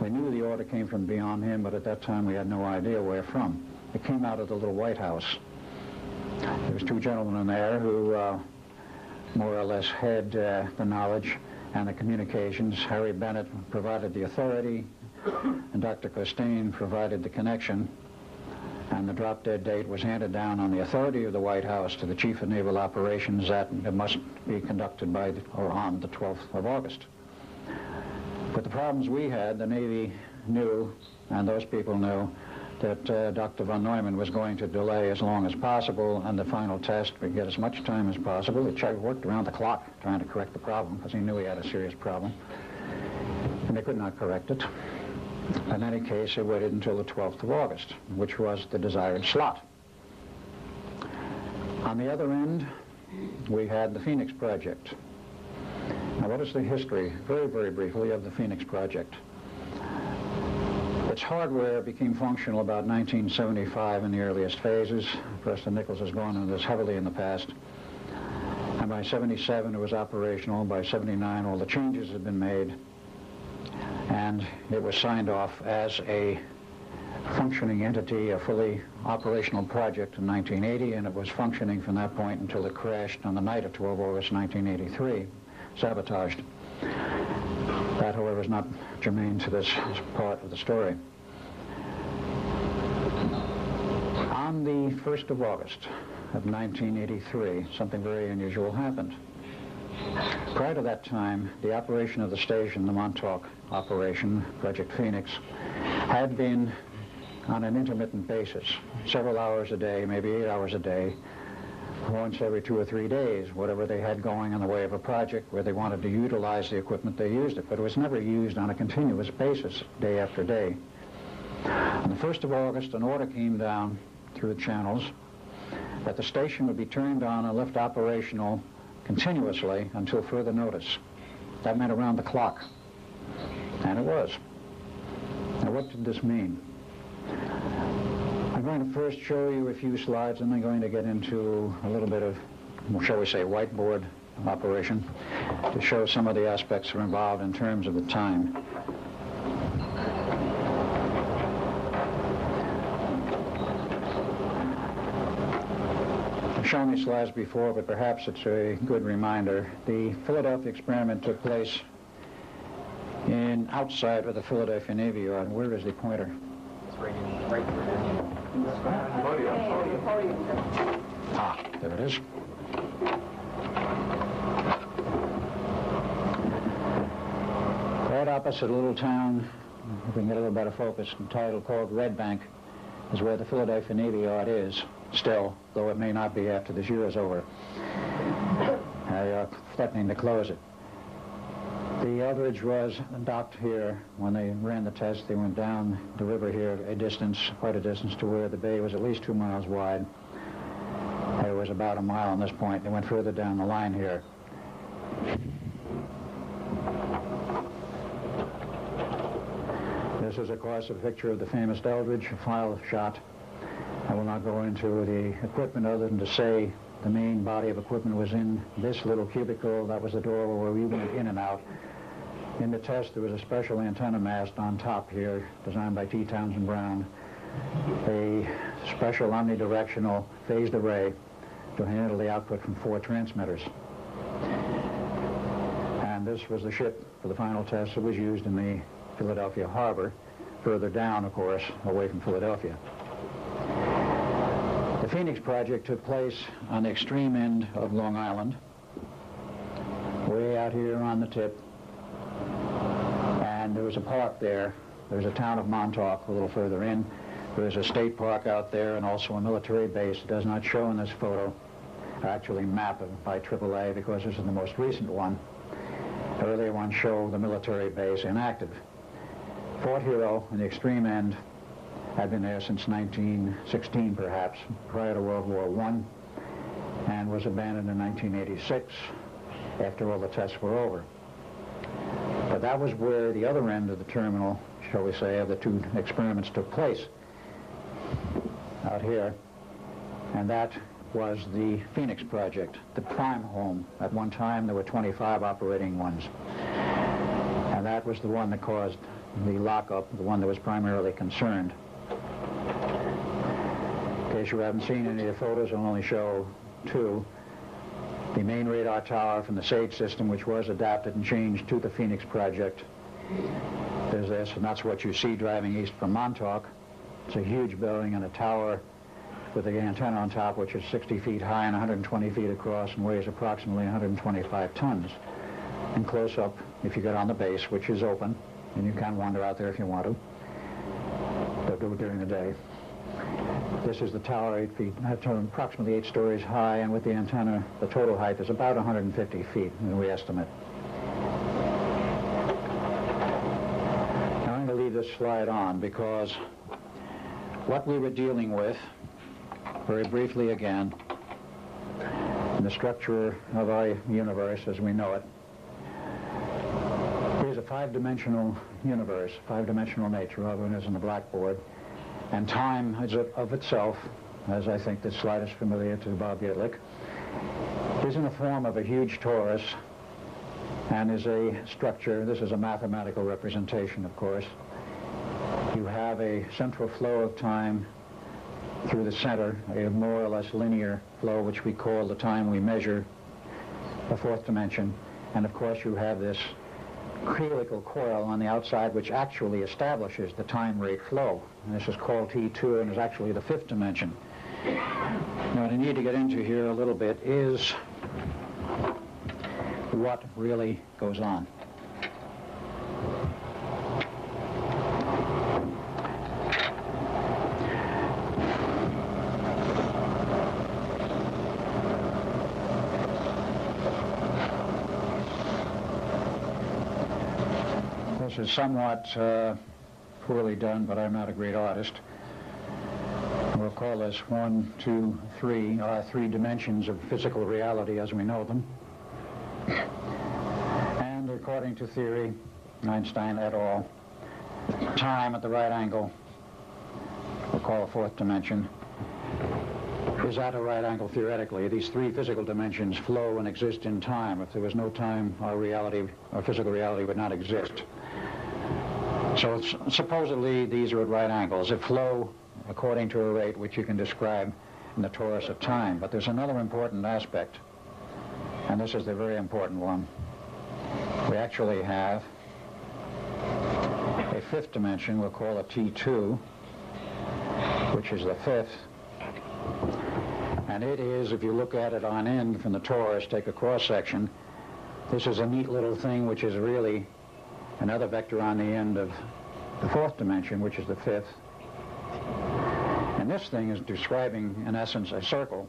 We knew the order came from beyond him, but at that time we had no idea where from. It came out of the little White House. There was two gentlemen in there who more or less had the knowledge and the communications. Harry Bennett provided the authority, and Dr. Costain provided the connection. And the drop-dead date was handed down on the authority of the White House to the Chief of Naval Operations that it must be conducted by or on the 12th of August. But the problems we had, the Navy knew, and those people knew, that Dr. von Neumann was going to delay as long as possible, and the final test would get as much time as possible. He worked around the clock trying to correct the problem because he knew he had a serious problem, and they could not correct it. In any case, they waited until the 12th of August, which was the desired slot. On the other end, we had the Phoenix Project. Now, what is the history, very, very briefly, of the Phoenix Project? Its hardware became functional about 1975 in the earliest phases. Preston Nichols has gone into this heavily in the past. And by 77, it was operational. By 79, all the changes had been made. And it was signed off as a functioning entity, a fully operational project in 1980, and it was functioning from that point until it crashed on the night of 12 August 1983, sabotaged. That, however, is not germane to this part of the story. On the 1st of August of 1983, something very unusual happened. Prior to that time, the operation of the station, the Montauk operation, Project Phoenix, had been on an intermittent basis, several hours a day, maybe 8 hours a day, once every 2 or 3 days, whatever they had going in the way of a project where they wanted to utilize the equipment, they used it, but it was never used on a continuous basis, day after day. On the 1st of August, an order came down through the channels that the station would be turned on and left operational continuously until further notice. That meant around the clock, and it was. Now, what did this mean? I'm going to first show you a few slides, and then going to get into a little bit of, shall we say, whiteboard operation to show some of the aspects that are involved in terms of the time. I've shown these slides before, but perhaps it's a good reminder. The Philadelphia experiment took place outside of the Philadelphia Navy Yard. Where is the pointer? It's right there. Ah, there it is. Right opposite a little town, if we can get a little better focus, entitled called Red Bank, is where the Philadelphia Navy Yard is, still, though it may not be after this year is over. They are threatening to close it. The Eldridge was docked here. When they ran the test, they went down the river here a distance, quite a distance, to where the bay was at least 2 miles wide. It was about a mile on this point. They went further down the line here. This is, of course, a picture of the famous Eldridge, a file shot. I will not go into the equipment other than to say the main body of equipment was in this little cubicle. That was the door where we went in and out. In the test, there was a special antenna mast on top here, designed by T. Townsend Brown, a special omnidirectional phased array to handle the output from 4 transmitters. And this was the ship for the final test that was used in the Philadelphia harbor, further down, of course, away from Philadelphia. The Phoenix Project took place on the extreme end of Long Island, way out here on the tip. And there was a park there. There's a town of Montauk a little further in. There's a state park out there and also a military base. It does not show in this photo, actually map by AAA, because this is the most recent one. The earlier ones show the military base inactive. Fort Hero, on the extreme end, had been there since 1916, perhaps, prior to World War I, and was abandoned in 1986 after all the tests were over. But that was where the other end of the terminal, shall we say, of the 2 experiments took place, out here. And that was the Phoenix Project, the prime home. At one time, there were 25 operating ones. And that that was the one that caused the lockup, the one that was primarily concerned. In case you haven't seen any of the photos, I'll only show two. The main radar tower from the SAGE system, which was adapted and changed to the Phoenix project. There's this, and that's what you see driving east from Montauk. It's a huge building and a tower with the antenna on top, which is 60 feet high and 120 feet across and weighs approximately 125 tons. And close up, if you get on the base, which is open, and you can wander out there if you want to. Don't do it during the day. This is the tower, 8 feet, approximately 8 stories high, and with the antenna, the total height is about 150 feet, we estimate. Now I'm going to leave this slide on because what we were dealing with, very briefly again, in the structure of our universe as we know it, is a 5-dimensional universe, 5-dimensional nature, other than is in the blackboard. And time is of itself, as I think this slide is familiar to Bob Bielek, is in the form of a huge torus and is a structure. This is a mathematical representation, of course. You have a central flow of time through the center, a more or less linear flow, which we call the time we measure, the 4th dimension. And of course you have this helical coil on the outside, which actually establishes the time rate flow. And this is called T2 and is actually the 5th dimension. Now what I need to get into here a little bit is what really goes on. This is somewhat poorly done, but I'm not a great artist. We'll call this 1, 2, 3, 3 dimensions of physical reality as we know them. And according to theory, Einstein et al., time at the right angle, we'll call a 4th dimension, is at a right angle theoretically. These 3 physical dimensions flow and exist in time. If there was no time, our reality, our physical reality would not exist. So supposedly these are at right angles. They flow according to a rate which you can describe in the torus of time. But there's another important aspect, and this is the very important one. We actually have a 5th dimension, we'll call it T2, which is the 5th. And it is, if you look at it on end from the torus, take a cross-section, this is a neat little thing which is really another vector on the end of the 4th dimension, which is the 5th. And this thing is describing, in essence, a circle.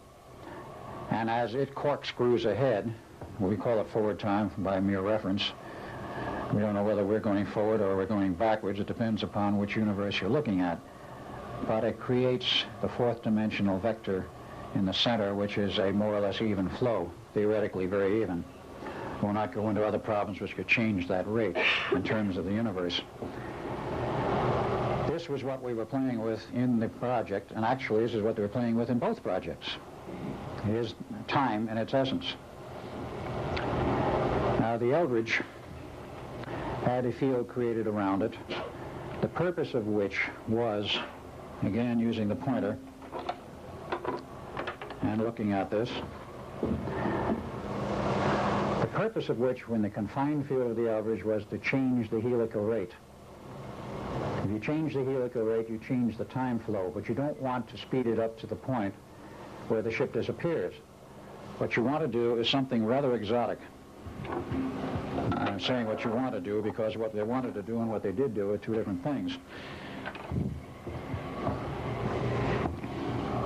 And as it corkscrews ahead, we call it forward time by mere reference. We don't know whether we're going forward or we're going backwards. It depends upon which universe you're looking at. But it creates the 4th dimensional vector in the center, which is a more or less even flow, theoretically very even. We'll not go into other problems which could change that rate in terms of the universe. This was what we were playing with in the project, and actually this is what they were playing with in both projects. It is time in its essence. Now the Eldridge had a field created around it, the purpose of which was, again using the pointer and looking at this, the purpose of which, when the confined field of the Eldridge, was to change the helical rate. If you change the helical rate, you change the time flow, but you don't want to speed it up to the point where the ship disappears. What you want to do is something rather exotic. I'm saying what you want to do because what they wanted to do and what they did do are 2 different things.